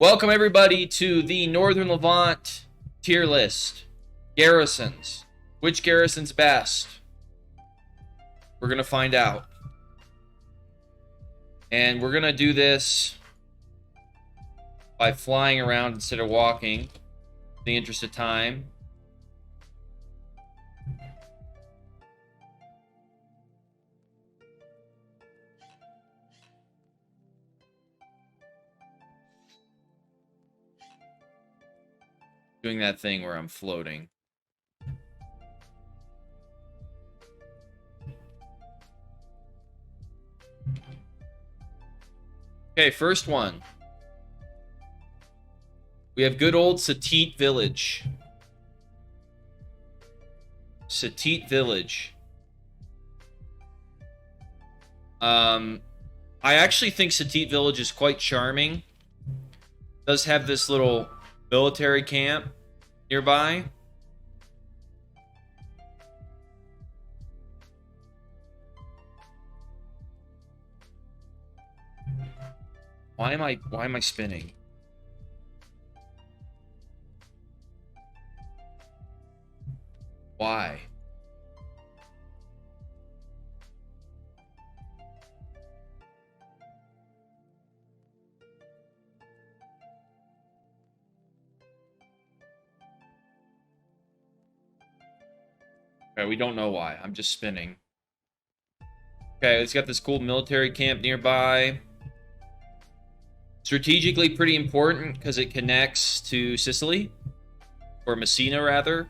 Welcome everybody to the Northern Levant tier list. Garrisons. Which garrison's best? We're going to find out. And we're going to do this by flying around instead of walking, in the interest of time. Doing that thing where I'm floating. Okay, first one. We have good old Satit Village. Satit Village. I actually think Satit Village is quite charming. Does have this little military camp nearby. Why am I spinning? Why? Okay, we don't know why. I'm just spinning. Okay, it's got this cool military camp nearby. Strategically pretty important because it connects to Sicily. Or Messina, rather.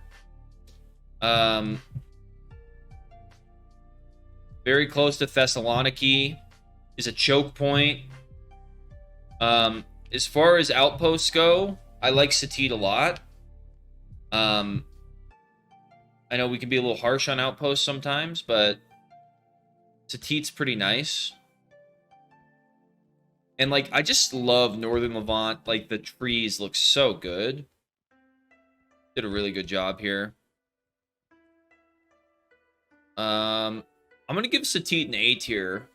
Very close to Thessaloniki. Is a choke point. As far as outposts go, I like Satit a lot. I know we can be a little harsh on outposts sometimes, but Satit's pretty nice. And, like, I just love Northern Levant. Like, the trees look so good. Did a really good job here. I'm going to give Satit an A tier.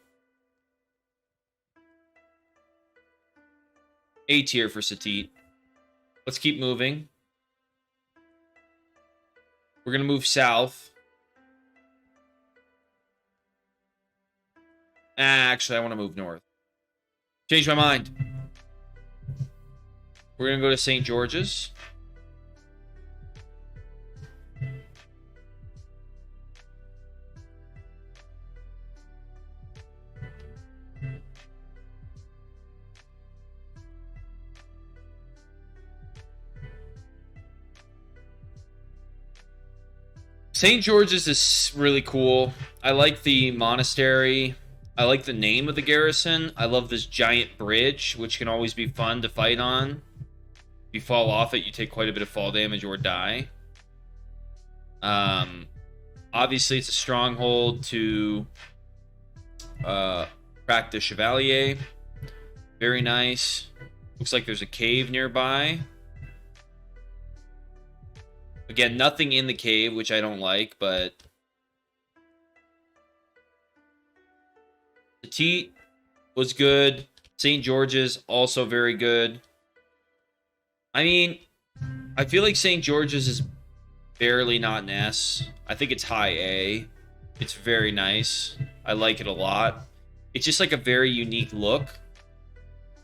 A tier for Satit. Let's keep moving. We're going to move south. Actually, I want to move north. Change my mind. We're going to go to St. George's. St. George's is really cool. I like the monastery. I like the name of the garrison. I love this giant bridge, which can always be fun to fight on. If you fall off it, you take quite a bit of fall damage or die. Obviously, it's a stronghold to crack the Chevalier. Very nice. Looks like there's a cave nearby. Again, nothing in the cave, which I don't like, but Satit was good. St. George's, also very good. I mean, I feel like St. George's is barely not an S. I think it's high A. It's very nice. I like it a lot. It's just like a very unique look,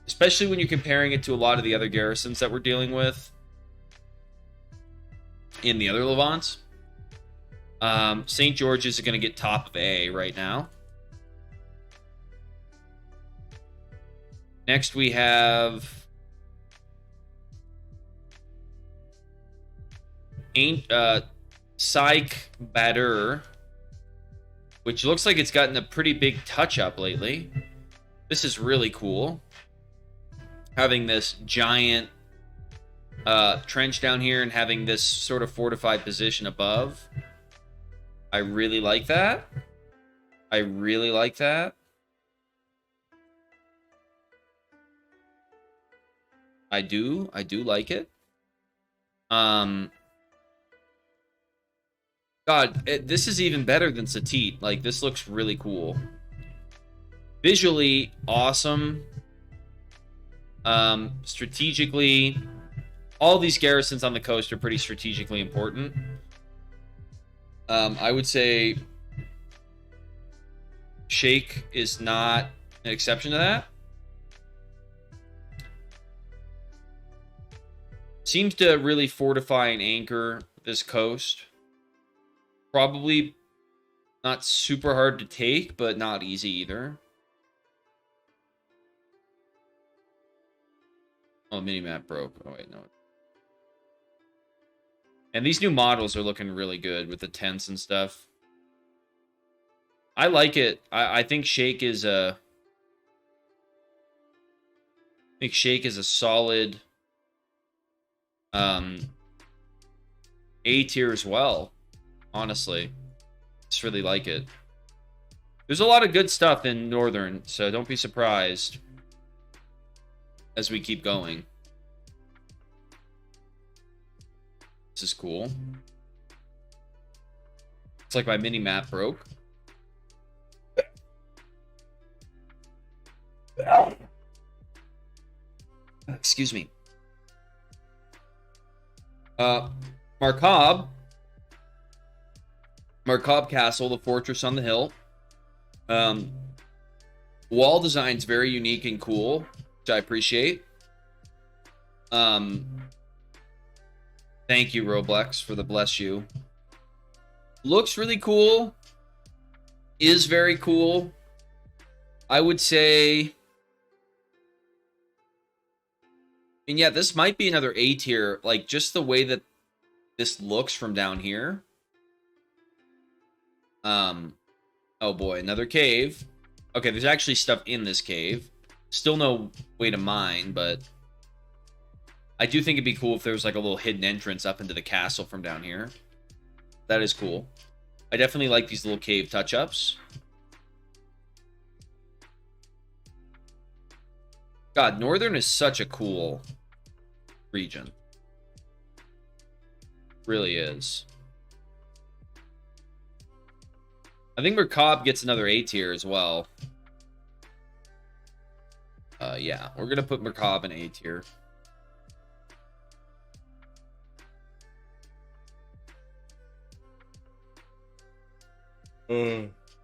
especially when you're comparing it to a lot of the other garrisons that we're dealing with in the other Levants. St. George's is going to get top of A right now. Next we have Psych Badur, which looks like it's gotten a pretty big touch-up lately. This is really cool. Having this giant trench down here and having this sort of fortified position above. I really like that. I really like that. I do like it. God, this is even better than Satit. Like, this looks really cool. Visually awesome. Strategically, all these garrisons on the coast are pretty strategically important. I would say Sheikh is not an exception to that. Seems to really fortify and anchor this coast. Probably not super hard to take, but not easy either. Oh, mini-map broke. Oh, wait, no. And these new models are looking really good with the tents and stuff. I like it. I think Sheikh is a... I think Sheikh is a solid... A tier as well, honestly. Just really like it. There's a lot of good stuff in Northern, so don't be surprised as we keep going. This is cool. It's like my mini map broke. Excuse me. Marcob Castle, the fortress on the hill. Wall design's very unique and cool, which I appreciate. Thank you, Roblox, for the bless you. Looks really cool. Is very cool. I would say... And yeah, this might be another A tier. Like, just the way that this looks from down here. Oh boy, another cave. Okay, there's actually stuff in this cave. Still no way to mine, but... I do think it'd be cool if there was like a little hidden entrance up into the castle from down here. That is cool. I definitely like these little cave touch-ups. God, Northern is such a cool region. Really is. I think Merkab gets another A tier as well. Yeah, we're gonna put Merkab in A tier.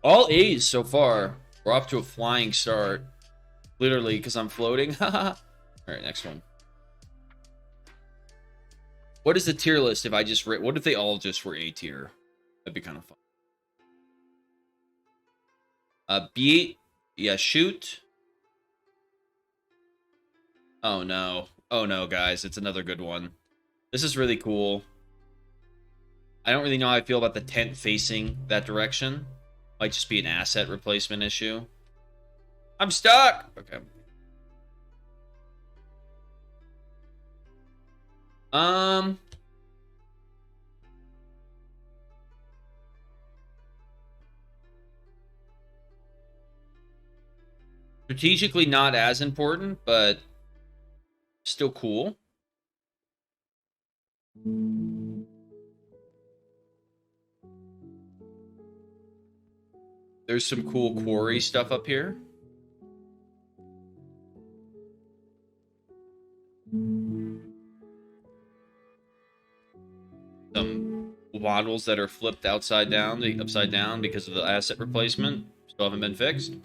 All A's so far. We're off to a flying start. Literally, because I'm floating. Alright, next one. What is the tier list if I just... What if they all just were A tier? That'd be kind of fun. B8. Yeah, shoot. Oh, no. Oh, no, guys. It's another good one. This is really cool. I don't really know how I feel about the tent facing that direction. Might just be an asset replacement issue. I'm stuck! Okay. Strategically not as important, but still cool. There's some cool quarry stuff up here. Some models that are flipped upside down because of the asset replacement. Still haven't been fixed.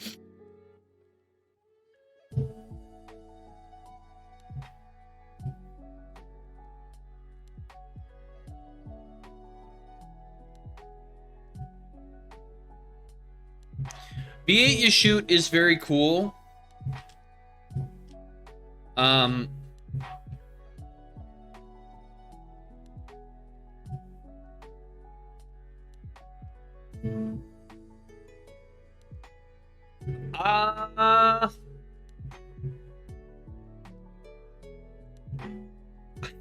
B8 you shoot is very cool. I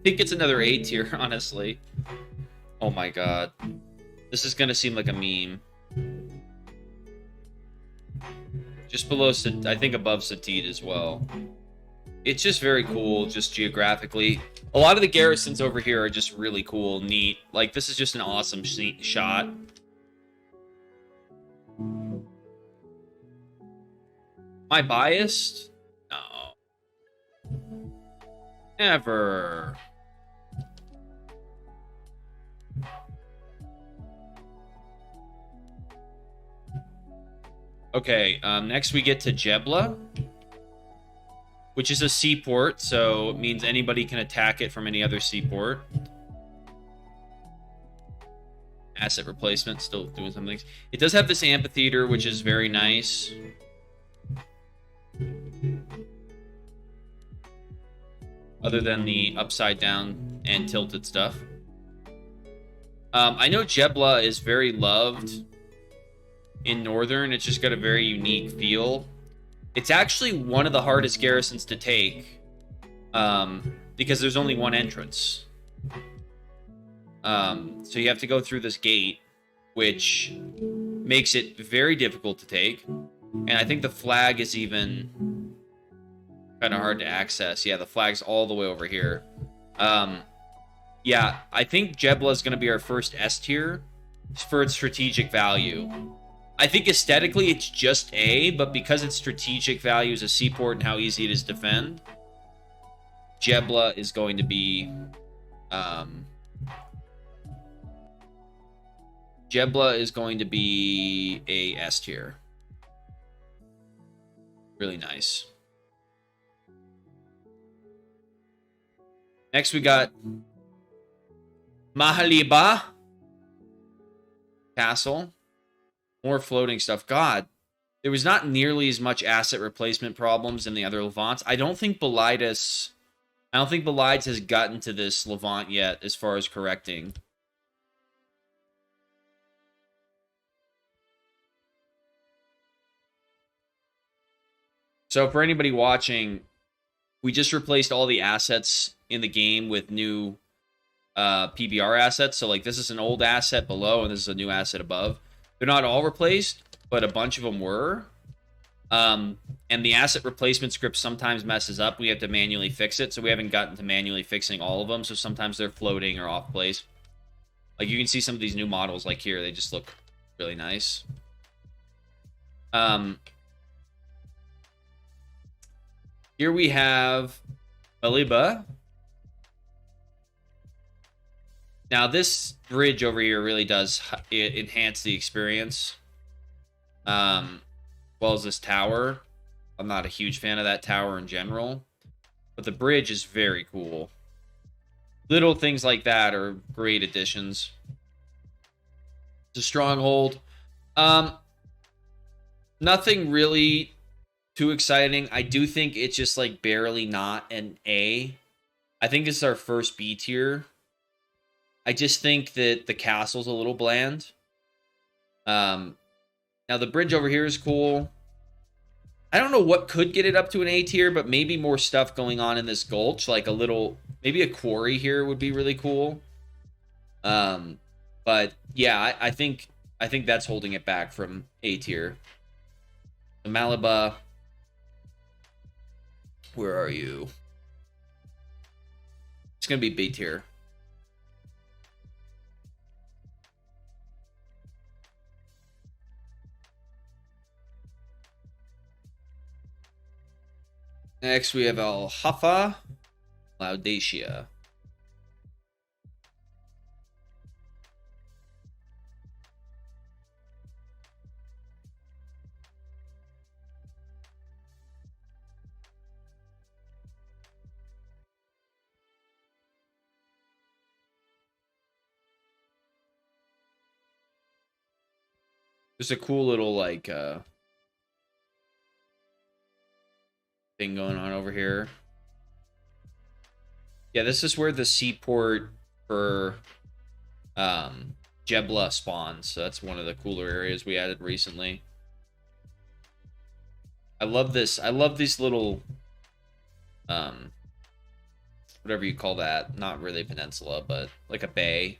think it's another A tier, honestly. Oh my god. This is gonna seem like a meme. Just below, I think above Satid as well. It's just very cool, just geographically. A lot of the garrisons over here are just really cool, neat. Like, this is just an awesome shot. Am I biased? No. ever. Okay, next we get to Jebla, which is a seaport, so it means anybody can attack it from any other seaport. Asset replacement, still doing some things. It does have this amphitheater, which is very nice. Other than the upside down and tilted stuff. I know Jebla is very loved in Northern. It's just got a very unique feel. It's actually one of the hardest garrisons to take, because there's only one entrance. So you have to go through this gate, which makes it very difficult to take. And I think the flag is even kind of hard to access. Yeah, the flag's all the way over here. Yeah, I think Jebla is going to be our first S tier for its strategic value. I think aesthetically it's just A, but because its strategic value is a seaport and how easy it is to defend, Jebla is going to be a S tier. Really nice. Next we got Mahaliba Castle. More floating stuff. God, there was not nearly as much asset replacement problems in the other Levants. I don't think Belides has gotten to this Levant yet as far as correcting. So for anybody watching, we just replaced all the assets in the game with new PBR assets. So like this is an old asset below and this is a new asset above. They're not all replaced, but a bunch of them were. And the asset replacement script sometimes messes up. We have to manually fix it, so we haven't gotten to manually fixing all of them. So sometimes they're floating or off place. Like you can see some of these new models, like here, they just look really nice. Here we have Aliba. Now, this bridge over here really does enhance the experience. Well as this tower. I'm not a huge fan of that tower in general. But the bridge is very cool. Little things like that are great additions. It's a stronghold. Nothing really too exciting. I do think it's just like barely not an A. I think this is our first B tier. I just think that the castle's a little bland. Now the bridge over here is cool. I don't know what could get it up to an A tier, but maybe more stuff going on in this gulch, like a little, maybe a quarry here would be really cool. But yeah, I think that's holding it back from A tier. The Maliba, where are you? It's gonna be B tier. Next, we have Al Hafa Laudacia. There's a cool little, like, thing going on over here. Yeah, this is where the seaport for Jebla spawns. So that's one of the cooler areas we added recently. I love this. I love these little whatever you call that. Not really a peninsula, but like a bay.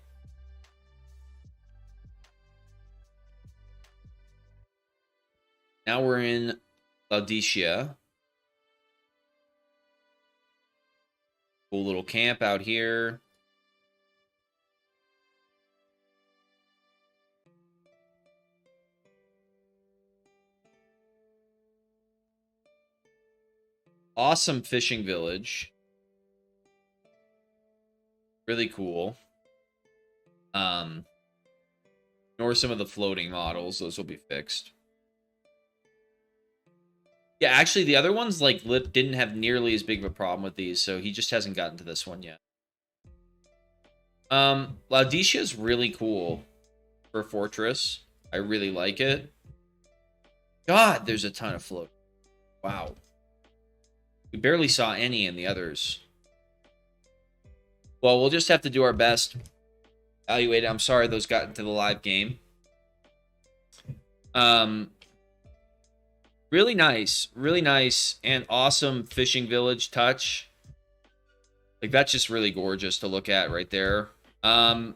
Now we're in Laodicea. Cool little camp out here. Awesome fishing village. Really cool. Nor some of the floating models. Those will be fixed. Yeah, actually, the other ones, like, didn't have nearly as big of a problem with these, so he just hasn't gotten to this one yet. Laodicea is really cool for Fortress. I really like it. God, there's a ton of float. Wow. We barely saw any in the others. Well, we'll just have to do our best. Evaluate it. I'm sorry those got into the live game. Really nice and awesome fishing village touch. Like, that's just really gorgeous to look at right there. And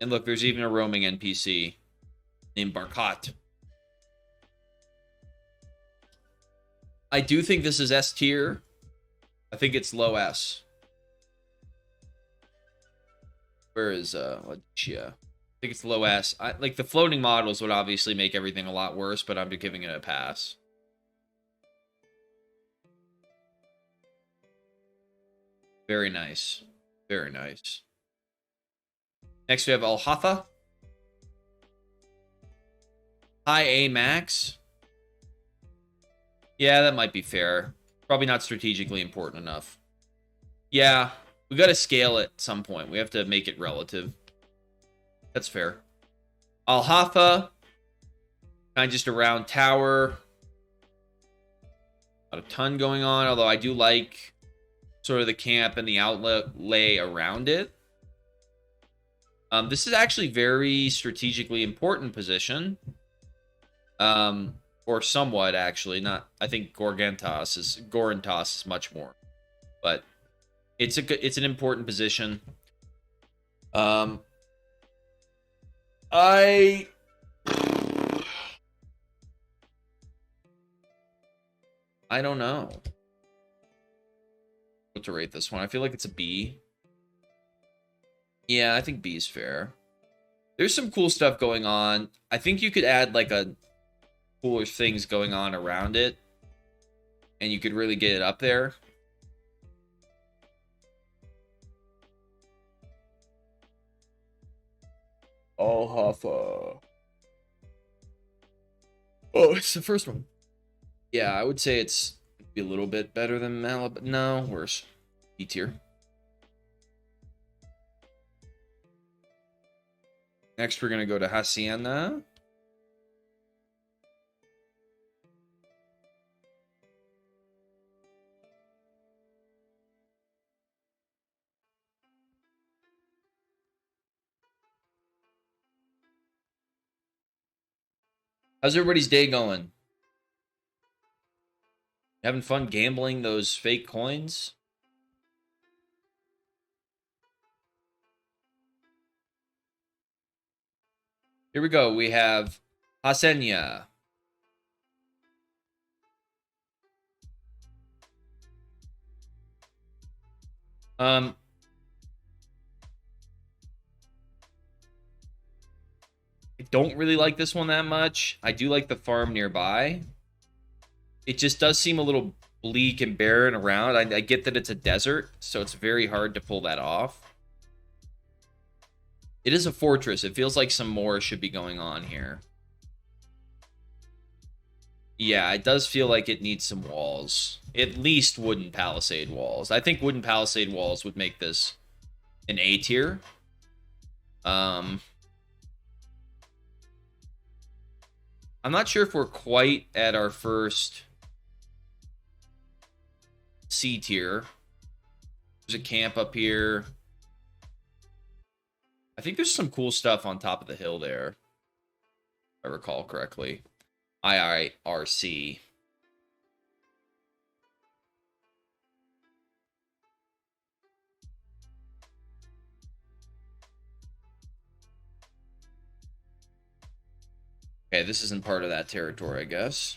look, there's even a roaming NPC named Barkat. I do think this is S tier. I think it's low S. Where is Laodicea? I think it's low S. Like, the floating models would obviously make everything a lot worse, but I'm giving it a pass. Very nice. Very nice. Next, we have Al-Hatha. High A max. Yeah, that might be fair. Probably not strategically important enough. Yeah, we got to scale it at some point. We have to make it relative. That's fair. Al-Hatha. Kind of just a round tower. Not a ton going on, although I do like sort of the camp and the outlet lay around it. This is actually very strategically important position. Or somewhat, actually. Not. I think Gorintas is much more. But it's an important position. I don't know what to rate this one. I feel like it's a B. Yeah, I think B is fair. There's some cool stuff going on. I think you could add like a cooler things going on around it, and you could really get it up there. Al-Hatha. Oh, it's the first one. Yeah, I would say it's be a little bit better than Malab. No, worse. B tier. Next, we're going to go to Hacienda. How's everybody's day going? Having fun gambling those fake coins? Here we go. We have Hasenia. I don't really like this one that much. I do like the farm nearby. It just does seem a little bleak and barren around. I get that it's a desert, so it's very hard to pull that off. It is a fortress. It feels like some more should be going on here. Yeah, it does feel like it needs some walls. At least wooden palisade walls. I think wooden palisade walls would make this an A tier. I'm not sure if we're quite at our first C tier. There's a camp up here. I think there's some cool stuff on top of the hill there, if I recall correctly. IIRC. Okay, this isn't part of that territory, I guess.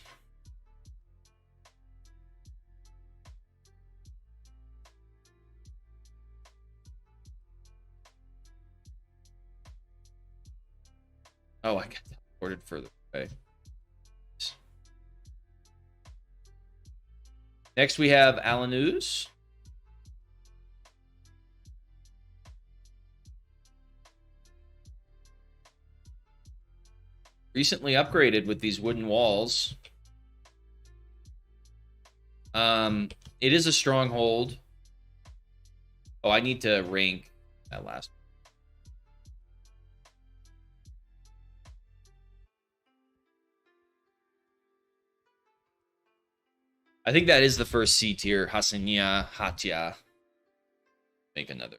Oh, I got teleported further away. Next, we have Alanus. Recently upgraded with these wooden walls. It is a stronghold. Oh, I need to rank that last. I think that is the first C tier. Hasania Hatya. Make another.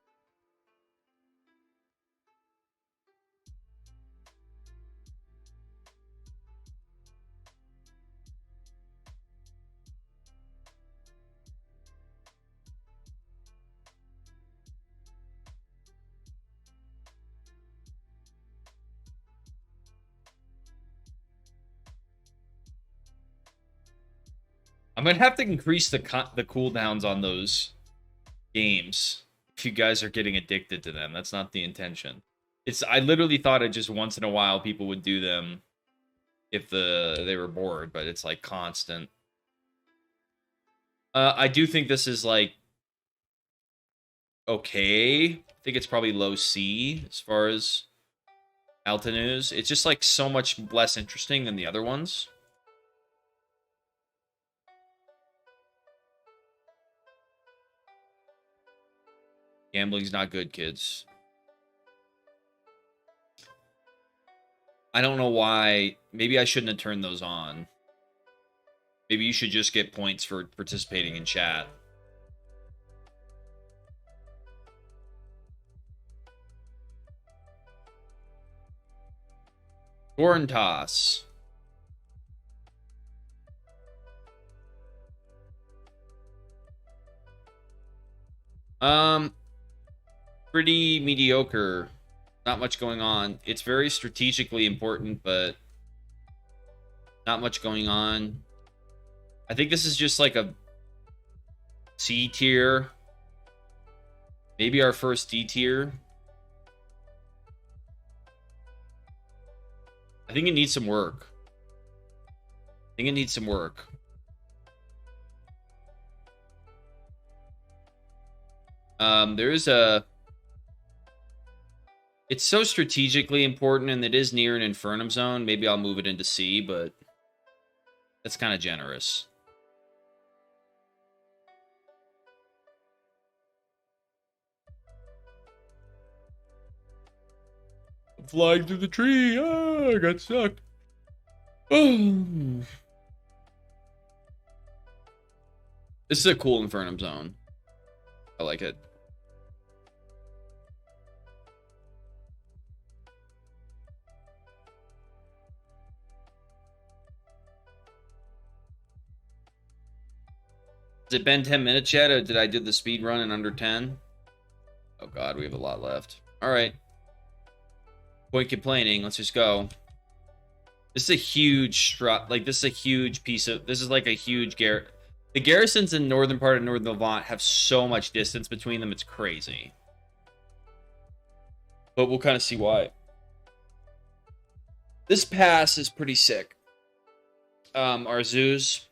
I'm gonna have to increase the cooldowns on those games if you guys are getting addicted to them. That's not the intention. I literally thought it just once in a while people would do them if they were bored, but it's like constant. I do think this is like okay. I think it's probably low C as far as Alta News. It's just like so much less interesting than the other ones. Gambling's not good, kids. I don't know why. Maybe I shouldn't have turned those on. Maybe you should just get points for participating in chat. Corn toss. Pretty mediocre. Not much going on. It's very strategically important, but not much going on. I think this is just like a C tier. Maybe our first D tier. I think it needs some work. I think it needs some work. There is a... It's so strategically important, and it is near an Infernum zone. Maybe I'll move it into C, but that's kind of generous. I'm flying through the tree. Ah, I got stuck. Oh. This is a cool Infernum zone. I like it. Has it been 10 minutes yet, or did I do the speed run in under 10? Oh god, we have a lot left. Alright. Point complaining, let's just go. This is a huge this is a huge piece of... This is like a huge The garrisons in northern part of northern Levant have so much distance between them, it's crazy. But we'll kind of see why. This pass is pretty sick. Our zoos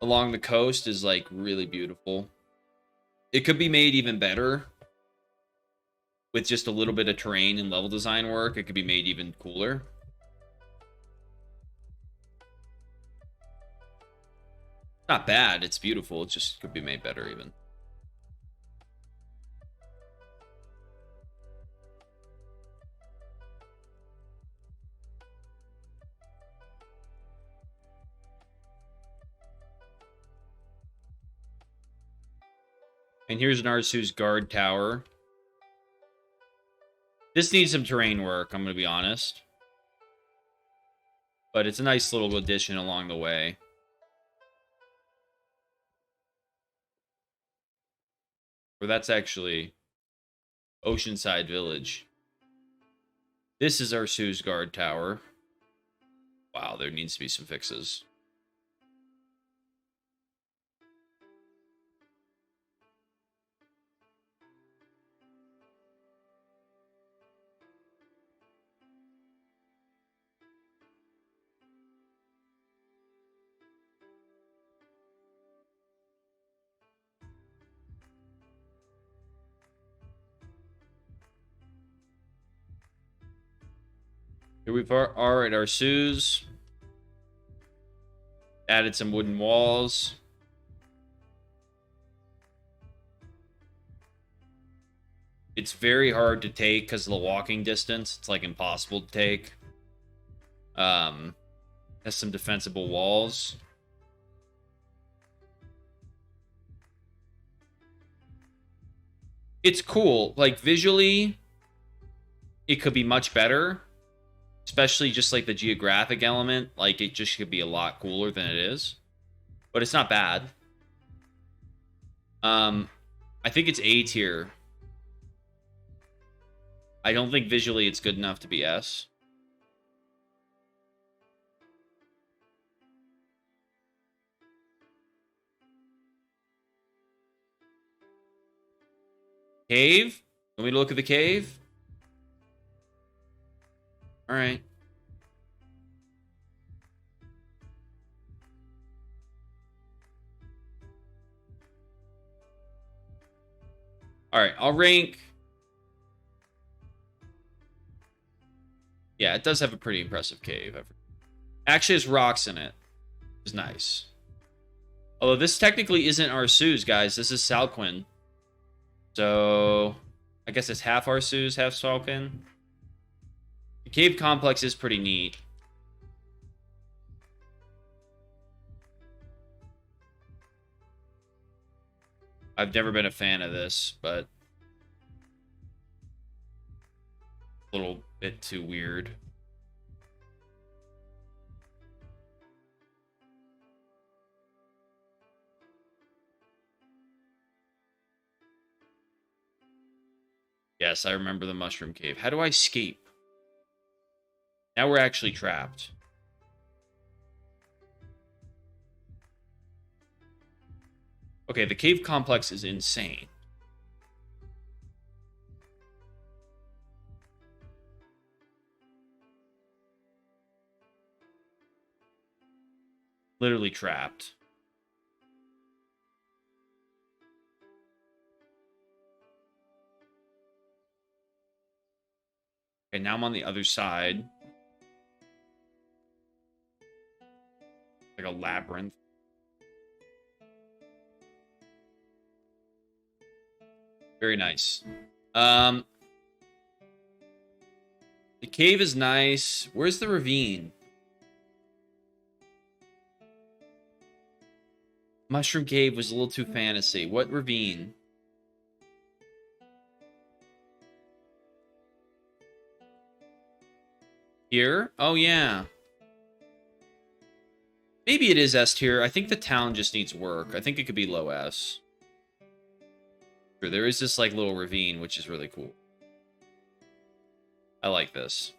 along the coast is like really beautiful. It could be made even better with just a little bit of terrain and level design work. It could be made even cooler. Not bad, it's beautiful. It just could be made better even. And here's Narsu's guard tower. This needs some terrain work, I'm going to be honest. But it's a nice little addition along the way. Or that's actually Oceanside Village. This is Narsu's guard tower. Wow, there needs to be some fixes. we are at our Sues. Added some wooden walls. It's very hard to take because of the walking distance. It's like impossible to take. Has some defensible walls. It's cool. Like visually, it could be much better. Especially just like the geographic element. Like it just could be a lot cooler than it is. But it's not bad. I think it's A tier. I don't think visually it's good enough to be S. Cave? Want me to look at the cave? All right. All right, I'll rank. Yeah, it does have a pretty impressive cave. Actually, there's rocks in it. It's nice. Although this technically isn't Arceus, guys. This is Salquin. So, I guess it's half Arceus, half Salquin. The cave complex is pretty neat. I've never been a fan of this, but a little bit too weird. Yes, I remember the mushroom cave. How do I escape? Now we're actually trapped. Okay, the cave complex is insane. Literally trapped. Okay, now I'm on the other side. Like a labyrinth. Very nice. The cave is nice. Where's the ravine? Mushroom cave was a little too fantasy. What ravine? Here? Oh, yeah. Maybe it is S tier. I think the town just needs work. I think it could be low S. There is this like little ravine, which is really cool. I like this.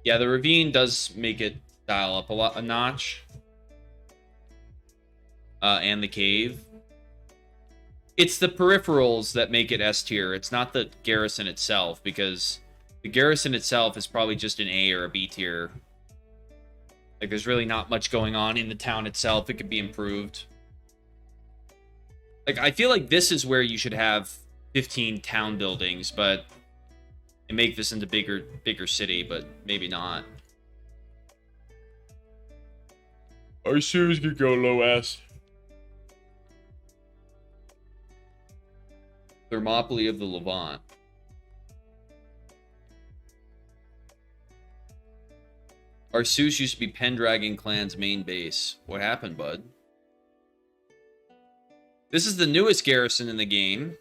Yeah, the ravine does make it dial up a notch. And the cave. It's the peripherals that make it S tier. It's not the garrison itself, because the garrison itself is probably just an A or a B tier. Like, there's really not much going on in the town itself. It could be improved. Like, I feel like this is where you should have 15 town buildings, but and make this into bigger city, but maybe not. Our series could go low S. Thermopylae of the Levant. Arceus used to be Pendragon Clan's main base. What happened, bud? This is the newest garrison in the game.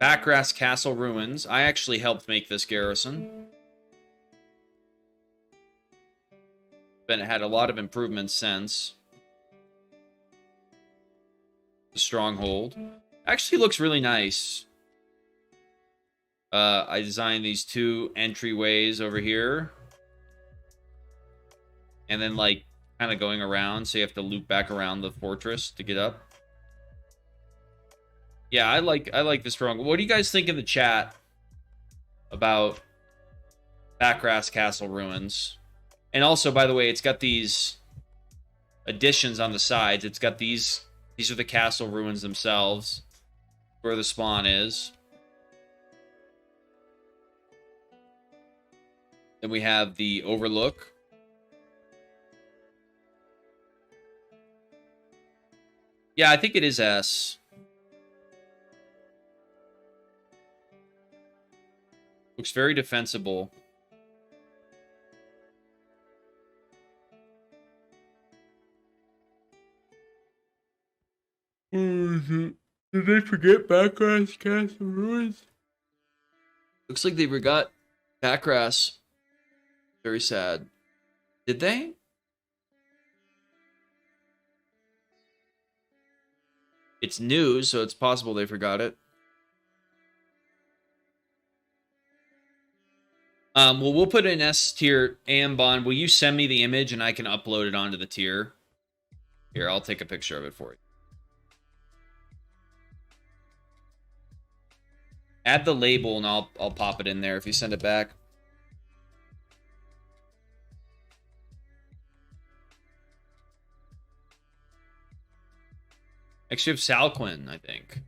Backgrass Castle Ruins. I actually helped make this garrison. But it had a lot of improvements since. The stronghold. Actually looks really nice. I designed these two entryways over here. And then, like, kind of going around, so you have to loop back around the fortress to get up. Yeah, I like the strong. What do you guys think in the chat about Backgrass Castle Ruins? And also, by the way, it's got these additions on the sides. It's got these These are the castle ruins themselves, where the spawn is. Then we have the overlook. Yeah, I think it is S. Looks very defensible. Did they forget Backgrass Castle Ruins? Looks like they forgot Backgrass. Very sad. Did they? It's new, so it's possible they forgot it. Well, we'll put an S tier Ambon. Will you send me the image and I can upload it onto the tier? Here, I'll take a picture of it for you. Add the label and I'll pop it in there if you send it back. Actually, have Salquin, I think.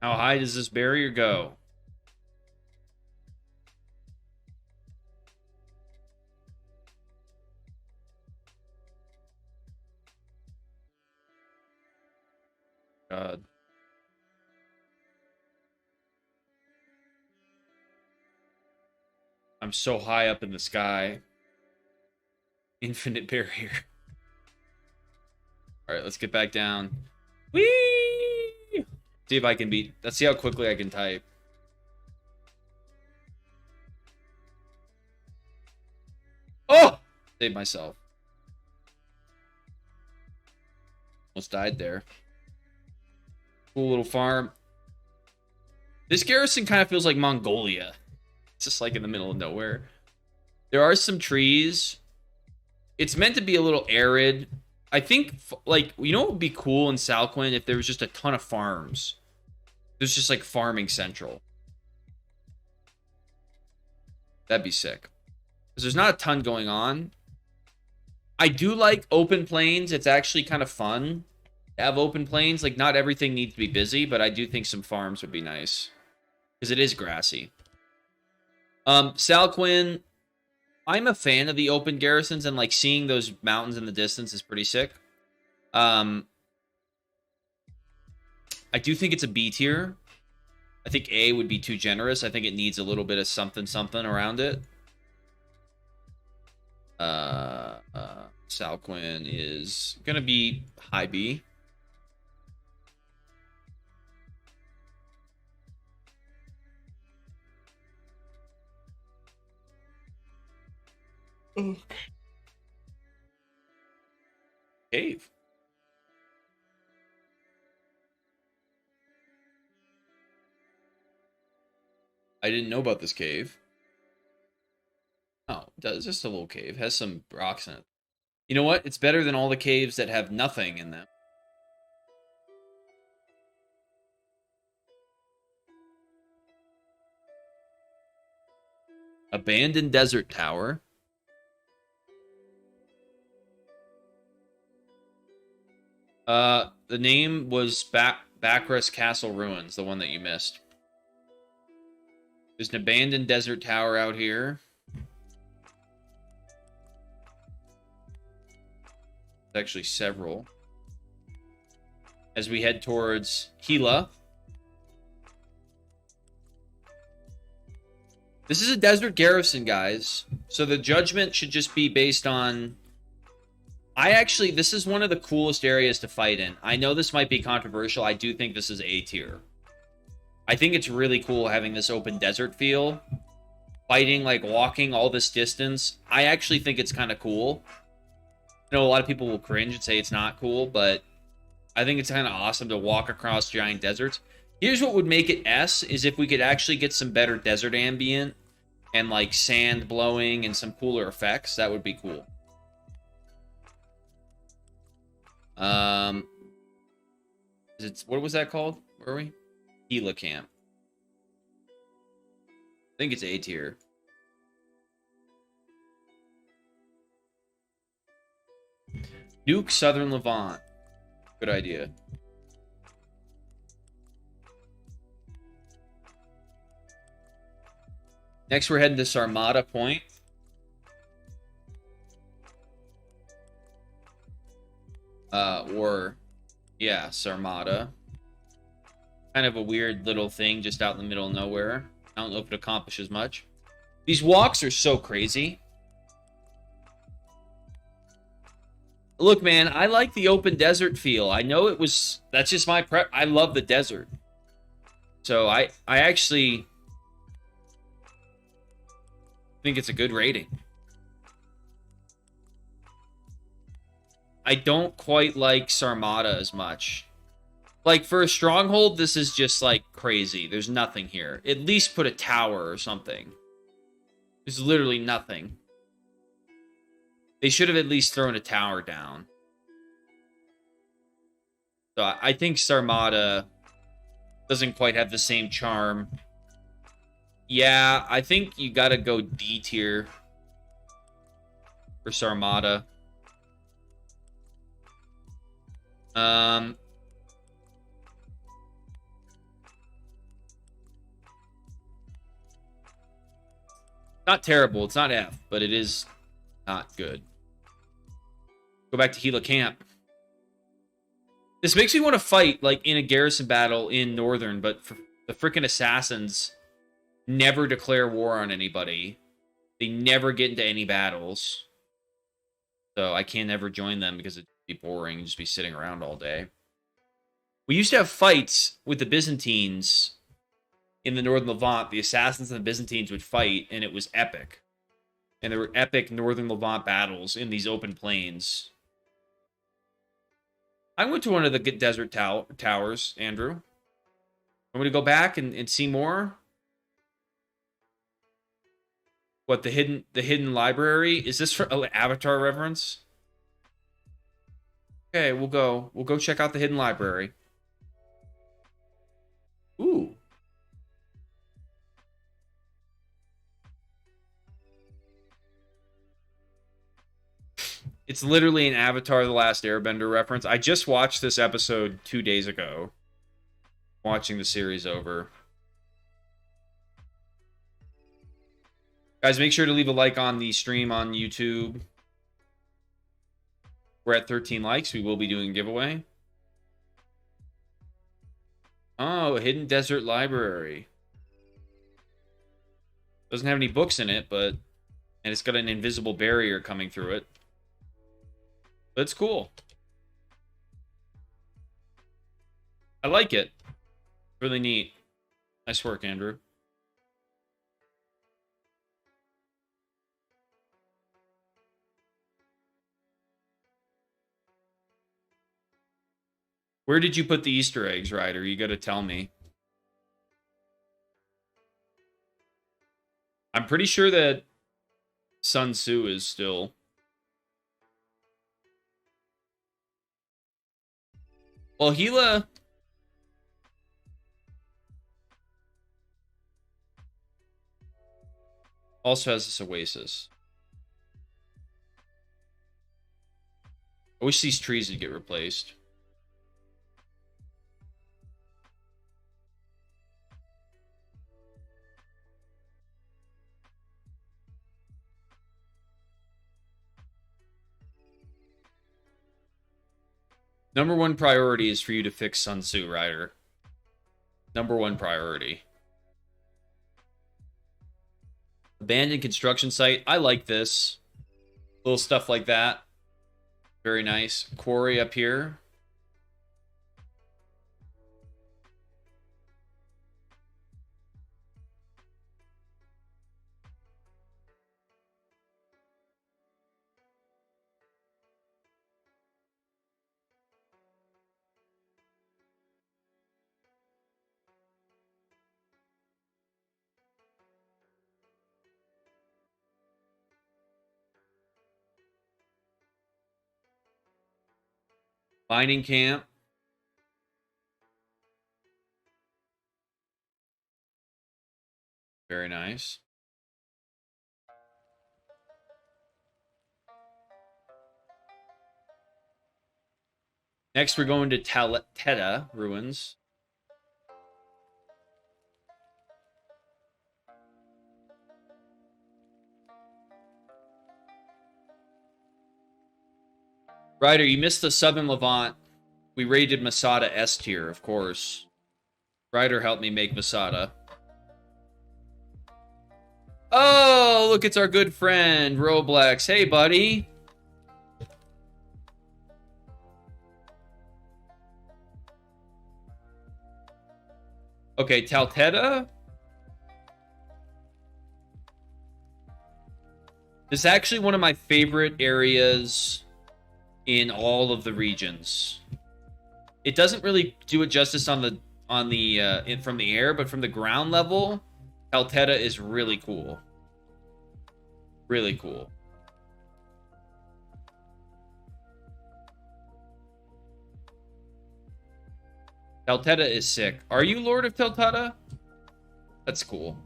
How high does this barrier go? God. I'm so high up in the sky. Infinite barrier. All right, let's get back down. Whee! See if I can beat. Let's see how quickly I can type. Oh! Saved myself. Almost died there. Cool little farm. This garrison kind of feels like Mongolia. It's just like in the middle of nowhere. There are some trees. It's meant to be a little arid. I think, like, you know what would be cool in Salquin if there was just a ton of farms. There's just like farming central. That'd be sick. Because there's not a ton going on. I do like open plains. It's actually kind of fun to have open plains. Like, not everything needs to be busy, but I do think some farms would be nice. Because it is grassy. Salquin, I'm a fan of the open garrisons, and like seeing those mountains in the distance is pretty sick. I do think it's a B tier. I think A would be too generous. I think it needs a little bit of something around it. Salquin is gonna be high B. Okay. Cave. I didn't know about this cave. Oh, it's just a little cave. Has some rocks in it. You know what? It's better than all the caves that have nothing in them. Abandoned desert tower. The name was Backrest Castle Ruins, the one that you missed. There's an abandoned desert tower out here. There's actually several. As we head towards Gila. This is a desert garrison, guys. So the judgment should just be based on... this is one of the coolest areas to fight in. I know this might be controversial. I do think this is A tier. I think it's really cool having this open desert feel. Fighting, like, walking all this distance. I actually think it's kind of cool. I know a lot of people will cringe and say it's not cool, but I think it's kind of awesome to walk across giant deserts. Here's what would make it S, is if we could actually get some better desert ambient and like sand blowing and some cooler effects, that would be cool. What was that called? Where are we? Gila Camp. I think it's A tier. Nuke Southern Levant. Good idea. Next, we're heading to Sarmata Point. Yeah, Sarmata. Kind of a weird little thing just out in the middle of nowhere. I don't know if it accomplishes much. These walks are so crazy. Look, man, I like the open desert feel. I know it was... That's just my prep. I love the desert. So I actually think it's a good rating. I don't quite like Sarmata as much. Like, for a stronghold, this is just, like, crazy. There's nothing here. At least put a tower or something. There's literally nothing. They should have at least thrown a tower down. So I think Sarmata doesn't quite have the same charm. Yeah, I think you gotta go D tier for Sarmata. Not terrible. It's not F, but it is not good. Go back to Gila Camp. This makes me want to fight, like, in a garrison battle in Northern, but the freaking assassins never declare war on anybody. They never get into any battles. So I can't ever join them because it'd be boring and just be sitting around all day. We used to have fights with the Byzantines in the Northern Levant. The assassins and the Byzantines would fight, and it was epic. And there were epic Northern Levant battles in these open plains. I went to one of the desert towers, Andrew. Want me to go back and see more? What, the hidden library? Is this for Avatar reference? Okay, we'll go. We'll go check out the hidden library. Ooh. It's literally an Avatar The Last Airbender reference. I just watched this episode 2 days ago. Watching the series over. Guys, make sure to leave a like on the stream on YouTube. We're at 13 likes. We will be doing a giveaway. Oh, Hidden Desert Library. Doesn't have any books in it, but... And it's got an invisible barrier coming through it. But it's cool. I like it. Really neat. Nice work, Andrew. Where did you put the Easter eggs, Ryder? You gotta tell me. I'm pretty sure that Sun Tzu is still... Well, Gila... also has this oasis. I wish these trees would get replaced. Number one priority is for you to fix Sun Tzu, Ryder. Number one priority. Abandoned construction site. I like this. Little stuff like that. Very nice. Quarry up here. Mining camp. Very nice. Next, we're going to Teta ruins. Ryder, you missed the sub in Levant. We raided Masada S tier, of course. Ryder helped me make Masada. Oh, look, it's our good friend, Roblox. Hey, buddy. Okay, Talteta. This is actually one of my favorite areas in all of the regions. It doesn't really do it justice on the from the air, but from the ground level, Talteta is really cool. Really cool. Talteta is sick. Are you Lord of Talteta? That's cool.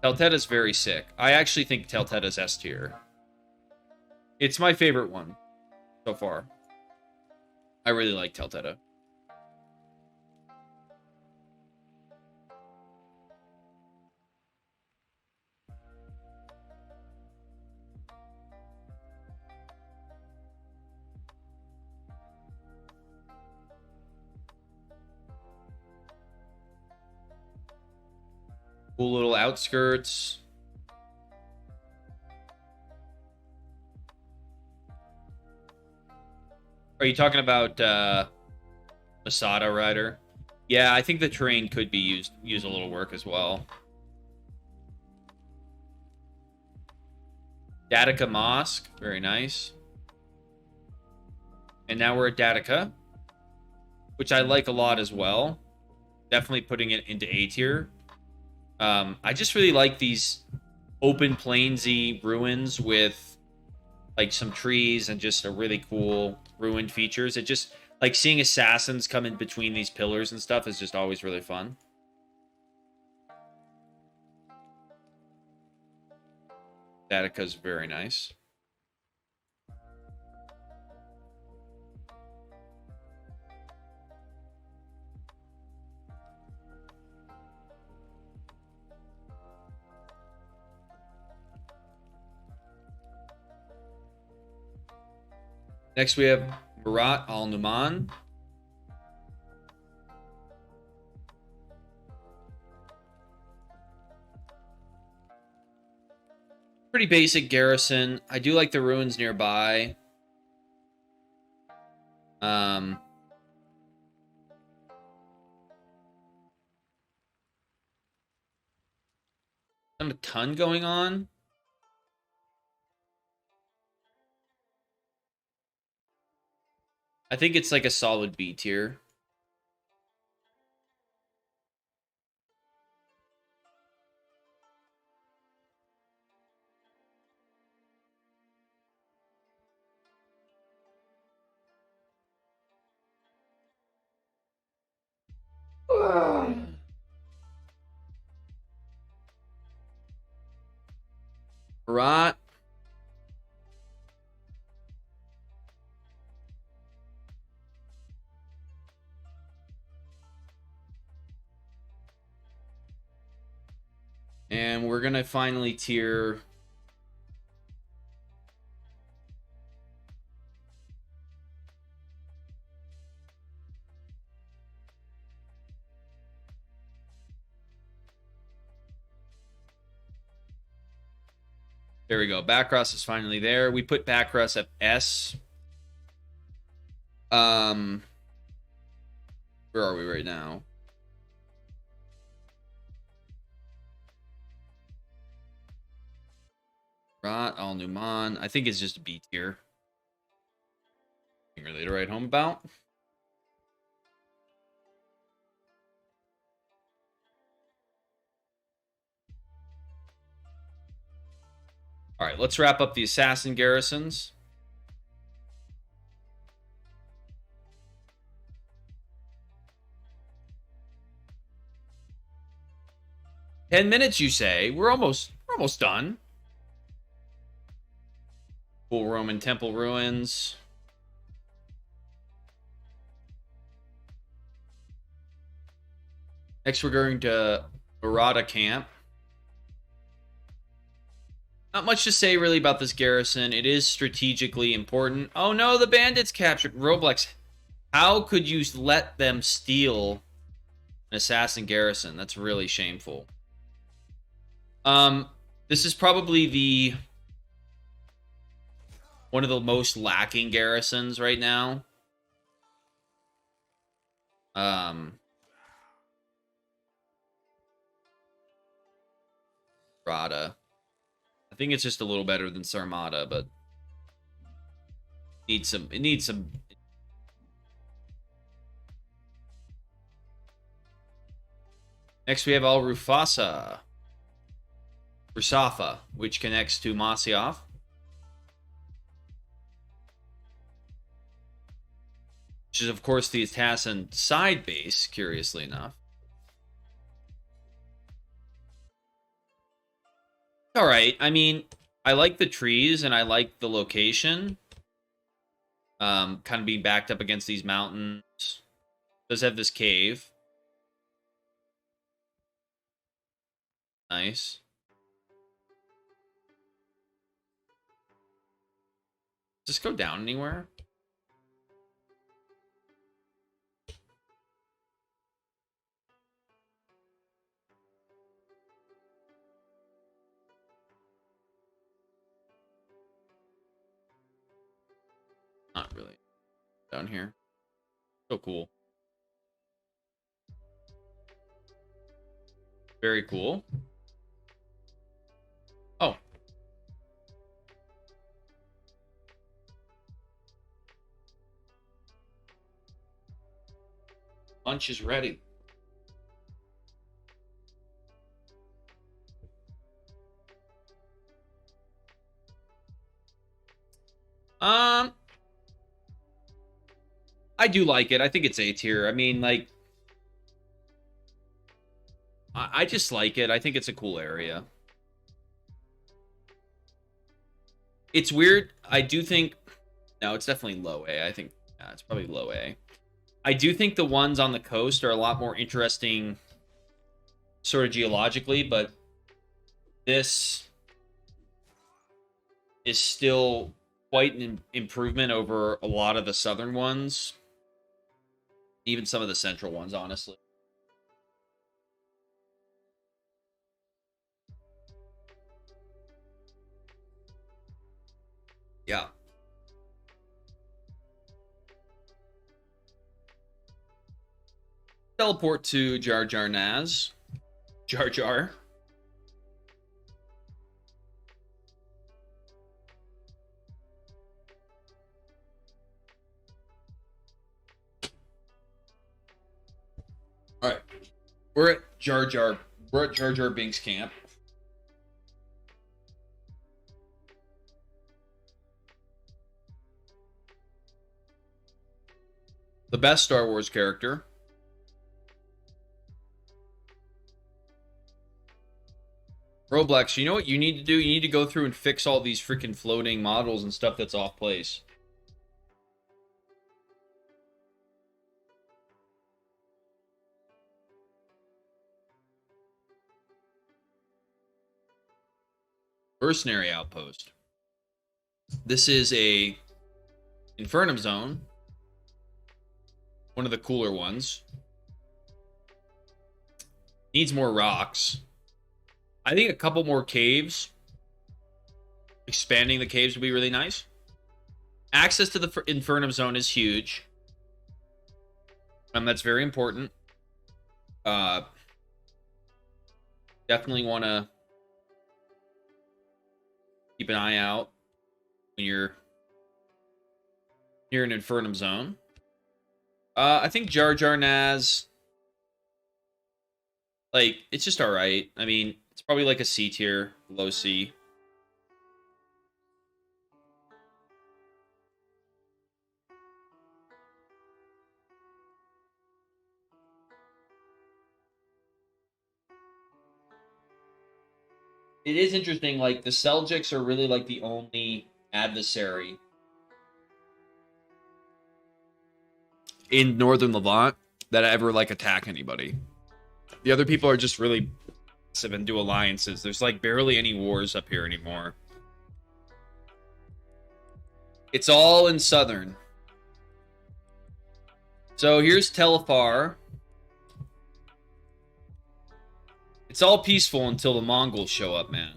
Talteta's very sick. I actually think Talteta's S tier. It's my favorite one so far. I really like Talteta. Cool little outskirts. Are you talking about Masada Rider? Yeah, I think the terrain could be use a little work as well. Datica Mosque, very nice. And now we're at Datica, which I like a lot as well. Definitely putting it into A tier. I just really like these open plainsy ruins with like some trees and just a really cool ruined features. It just like seeing assassins come in between these pillars and stuff is just always really fun. Datica's very nice. Next, we have Murat Al Numan. Pretty basic garrison. I do like the ruins nearby. Not a ton going on. I think it's like a solid B tier. Murat. And we're going to finally tier there we go. Backcross is finally there. We put Backcross at S. Where are we right now? Murat Al Numan. I think it's just a B tier. Nothing really to write home about. All right, let's wrap up the assassin garrisons. 10 minutes, you say? We're almost done. Cool Roman temple ruins. Next, we're going to Barada camp. Not much to say really about this garrison. It is strategically important. Oh no, the bandits captured Roblox. How could you let them steal an assassin garrison? That's really shameful. This is probably the one of the most lacking garrisons right now. Rada. I think it's just a little better than Sarmata, but it needs some. Next, we have Al Rusafa, which connects to Masyaf. Which is, of course, the assassin side base, curiously enough. All right. I mean, I like the trees and I like the location. Kind of being backed up against these mountains. Does have this cave. Nice. Does this go down anywhere? Not really. Down here. So cool. Very cool. Oh. Lunch is ready. I do like it. I think it's A tier. I mean, like, I just like it. I think it's a cool area. It's weird. I do think, no, it's definitely low A. I think, yeah, it's probably low A. I do think the ones on the coast are a lot more interesting sort of geologically, but this is still quite an improvement over a lot of the southern ones. Even some of the central ones, honestly. Yeah. Teleport to Jar Jar Naz. Jar Jar. All right. We're at Jar Jar. We're at Jar Jar Binks camp. The best Star Wars character. Roblox, you know what you need to do? You need to go through and fix all these freaking floating models and stuff that's off place. Mercenary outpost. This is a Infernum zone. One of the cooler ones. Needs more rocks. I think a couple more caves. Expanding the caves would be really nice. Access to the Infernum zone is huge. That's very important. Definitely want to keep an eye out when you're near an Infernum zone. I think Jar Jar Naz, like, it's just alright. I mean, it's probably like a C tier, low C. It is interesting, like, the Seljuks are really, like, the only adversary in northern Levant that ever, like, attack anybody. The other people are just really passive and do alliances. There's, like, barely any wars up here anymore. It's all in southern. So here's Telefar. It's all peaceful until the Mongols show up, man.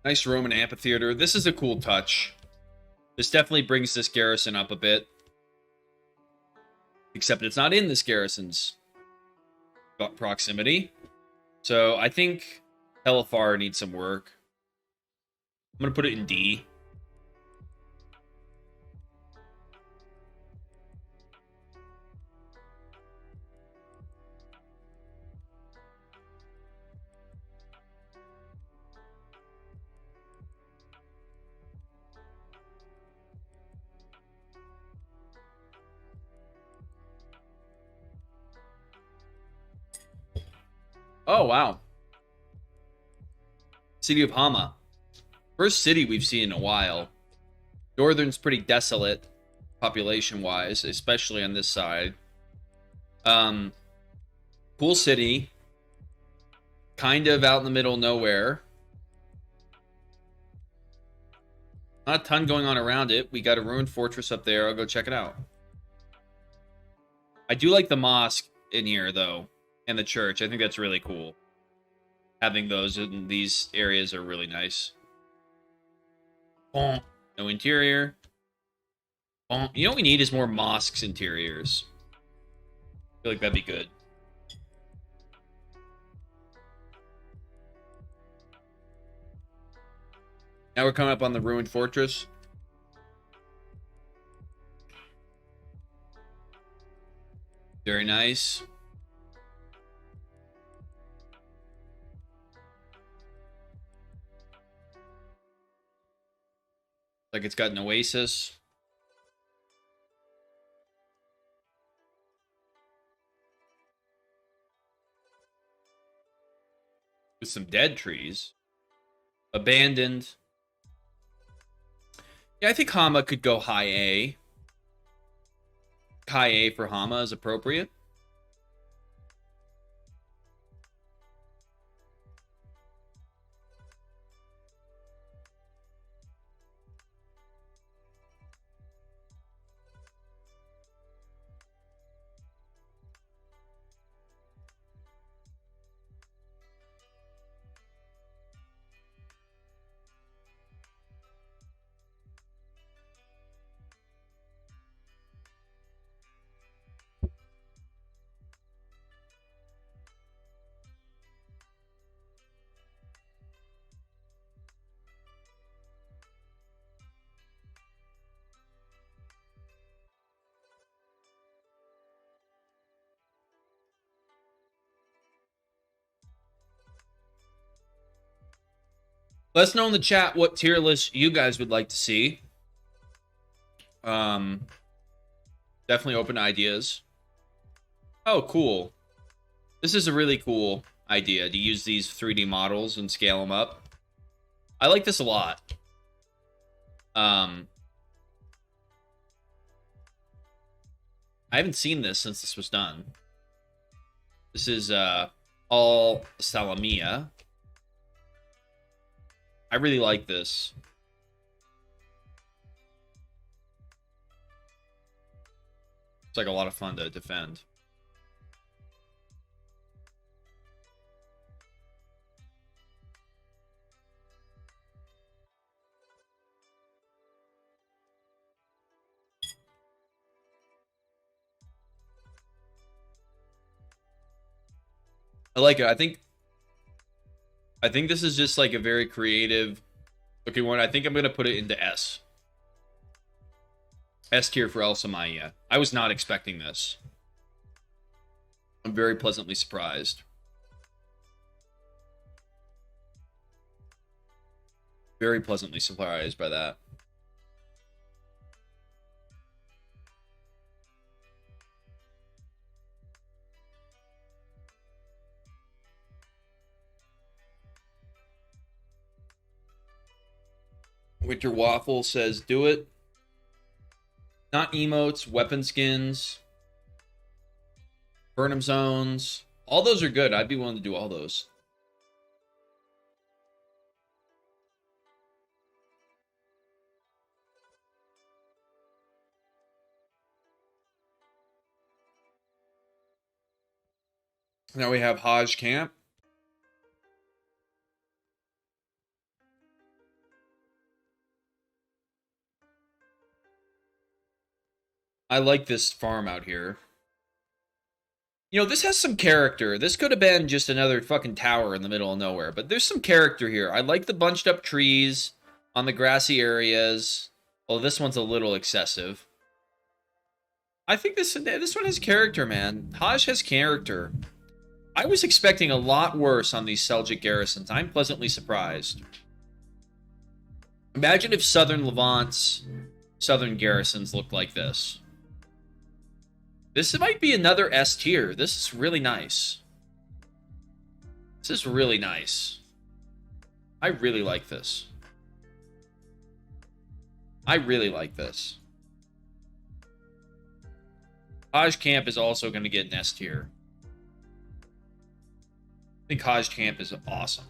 Nice Roman amphitheater. This is a cool touch. This definitely brings this garrison up a bit. Except it's not in this garrison's proximity. So I think Telefar needs some work. I'm going to put it in D. Oh, wow. City of Hama. First city we've seen in a while. Northern's pretty desolate, population-wise, especially on this side. Cool city. Kind of out in the middle of nowhere. Not a ton going on around it. We got a ruined fortress up there. I'll go check it out. I do like the mosque in here, though, and the church. I think that's really cool. Having those in these areas are really nice. No interior. You know what we need is more mosques interiors. I feel like that'd be good. Now we're coming up on the ruined fortress. Very nice. Like it's got an oasis. With some dead trees. Abandoned. Yeah, I think Hama could go high A. High A for Hama is appropriate. Let us know in the chat what tier list you guys would like to see. Definitely open to ideas. Oh, cool. This is a really cool idea to use these 3D models and scale them up. I like this a lot. I haven't seen this since this was done. This is all Salamia. I really like this. It's like a lot of fun to defend. I like it. I think this is just like a very creative Okay, one. I think I'm gonna put it into S. S tier for Elsa Maya. I was not expecting this. I'm very pleasantly surprised. Very pleasantly surprised by that. Winter Waffle says, do it. Not emotes, weapon skins, Burnham zones. All those are good. I'd be willing to do all those. Now we have Hajj Camp. I like this farm out here. You know, this has some character. This could have been just another fucking tower in the middle of nowhere, but there's some character here. I like the bunched up trees on the grassy areas. Well, this one's a little excessive. I think this one has character, man. Hajj has character. I was expecting a lot worse on these Seljuk garrisons. I'm pleasantly surprised. Imagine if Southern Levant's southern garrisons looked like this. This might be another S tier. This is really nice. This is really nice. I really like this. I really like this. Hajj Camp is also going to get an S tier. I think Hajj Camp is awesome.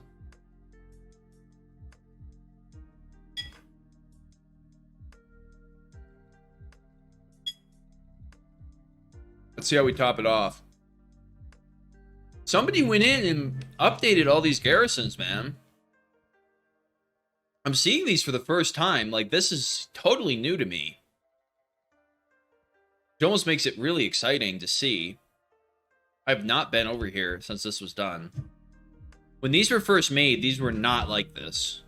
Let's see how we top it off. Somebody went in and updated all these garrisons, man. I'm seeing these for the first time. Like, this is totally new to me. It almost makes it really exciting to see. I've not been over here since this was done. When these were first made, these were not like this.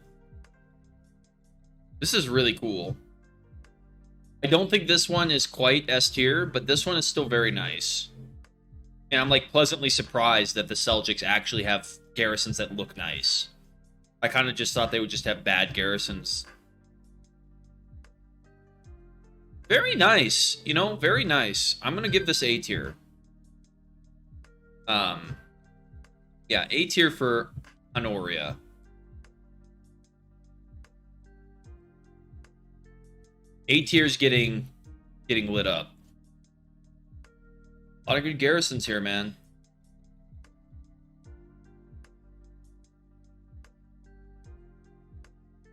This is really cool. I don't think this one is quite S tier, but this one is still very nice. And I'm like pleasantly surprised that the Seljuks actually have garrisons that look nice. I kind of just thought they would just have bad garrisons. Very nice, you know, very nice. I'm gonna give this A tier. Yeah, A tier for Honoria. A tier's getting lit up. A lot of good garrisons here, man.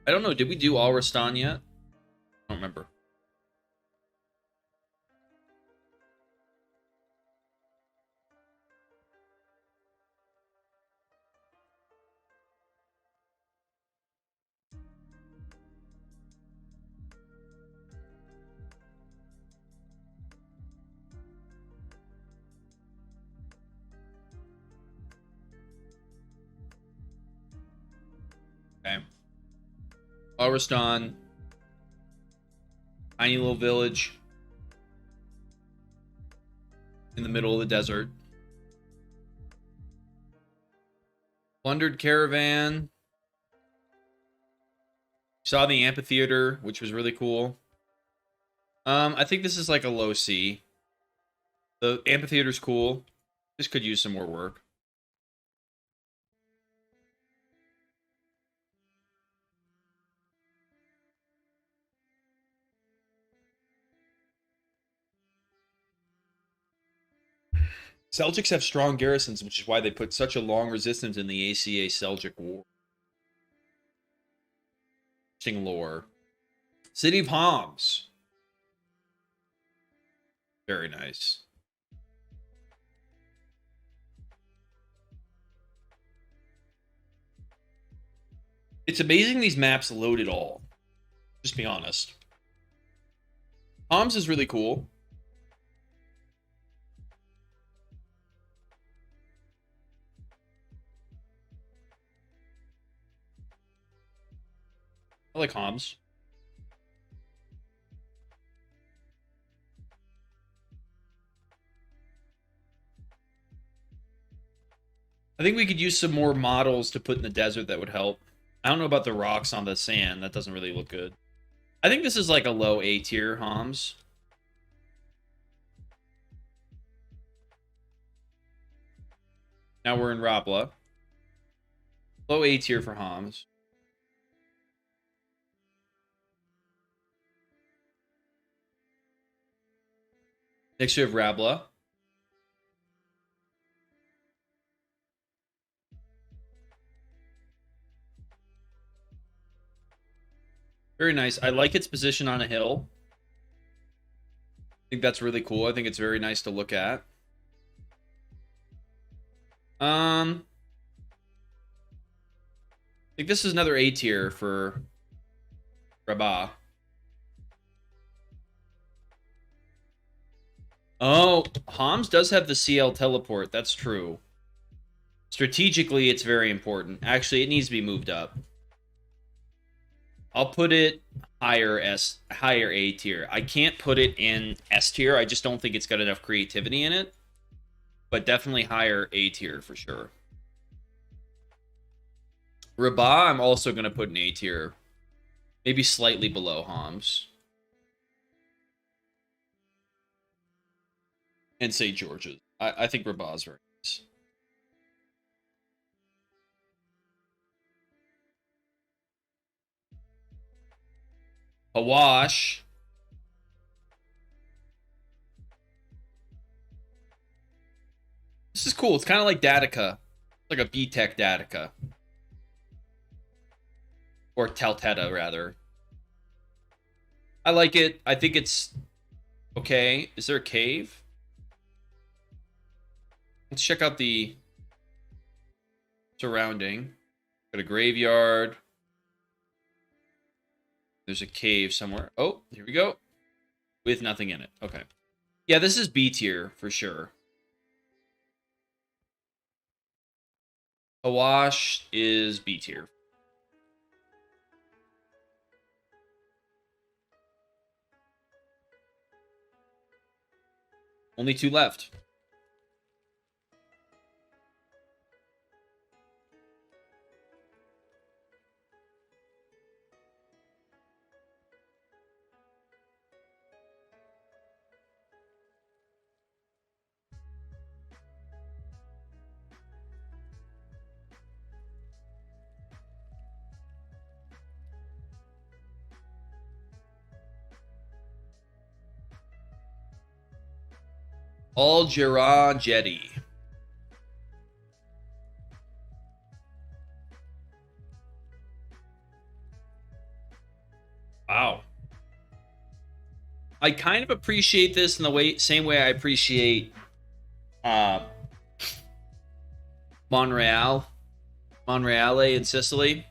I don't know. Did we do Al Rastan yet? I don't remember. Okay. Al Rastan. Tiny little village in the middle of the desert. Plundered caravan. Saw the amphitheater, which was really cool. I think this is like a low C. The amphitheater's cool. This could use some more work. Seljuks have strong garrisons, which is why they put such a long resistance in the ACA Seljuk War. Interesting lore. City of Homs. Very nice. It's amazing these maps load it all. Just be honest. Homs is really cool. I like Homs. I think we could use some more models to put in the desert that would help. I don't know about the rocks on the sand. That doesn't really look good. I think this is like a low A tier Homs. Now we're in Robla. Low A tier for Homs. Next we have Rabla. Very nice. I like its position on a hill. I think that's really cool. I think it's very nice to look at. I think this is another A tier for Rabah. Oh, Homs does have the CL teleport. That's true. Strategically, it's very important. Actually, it needs to be moved up. I'll put it higher A tier. I can't put it in S tier. I just don't think it's got enough creativity in it. But definitely higher A tier for sure. Rabah, I'm also going to put in A tier. Maybe slightly below Homs. And St. George's. I think Rabah's very nice. Hawash. This is cool. It's kind of like Datica. It's like a B-Tech Datica. Or Talteta, rather. I like it. I think it's okay. Is there a cave? Let's check out the surrounding. Got a graveyard. There's a cave somewhere. Oh, here we go. With nothing in it. Okay. Yeah, this is B tier for sure. Awash is B tier. Only 2 left. Al-Jirah Jetty. Wow. I kind of appreciate this in the same way I appreciate Monreale in Sicily.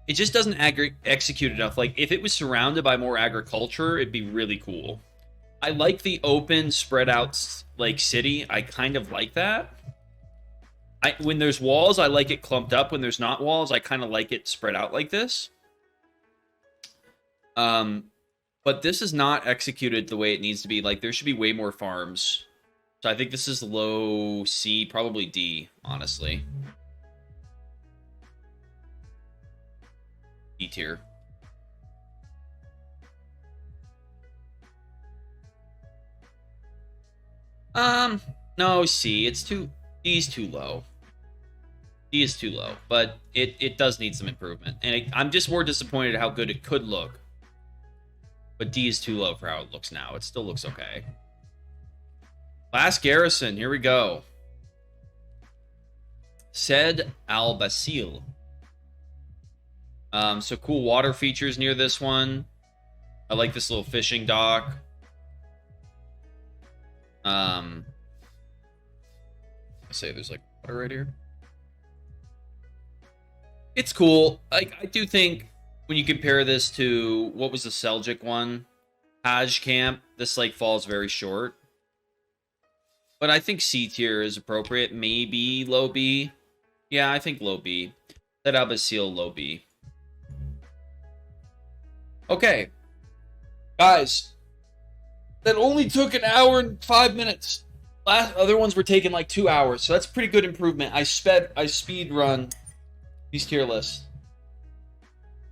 It just doesn't execute enough. Like, if it was surrounded by more agriculture, it'd be really cool. I like the open, spread out, like, city. I kind of like that. When there's walls, I like it clumped up. When there's not walls, I kind of like it spread out like this. But this is not executed the way it needs to be. Like, there should be way more farms. So I think this is low C, probably D, honestly. D tier. No, C. It's too... D's too low. D is too low. But it does need some improvement. And I'm just more disappointed at how good it could look. But D is too low for how it looks now. It still looks okay. Last Garrison. Here we go. Said Al-Basil. So cool water features near this one. I like this little fishing dock. I say there's like water right here. It's cool. I do think when you compare this to what was the Seljuk one, Hajj Camp, this like falls very short. But I think C tier is appropriate. Maybe low B. Yeah, I think low B. That Al-Basil low B. Okay, guys, that only took an hour and 5 minutes. Other ones were taking like 2 hours, so that's a pretty good improvement. I speed run these tier lists.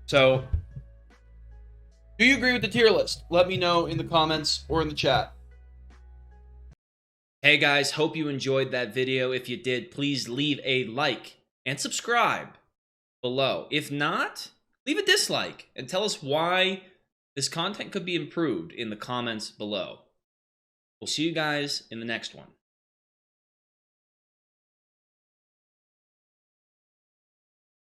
So, do you agree with the tier list? Let me know in the comments or in the chat. Hey guys, hope you enjoyed that video. If you did, please leave a like and subscribe below. If not, leave a dislike and tell us why this content could be improved in the comments below. We'll see you guys in the next one.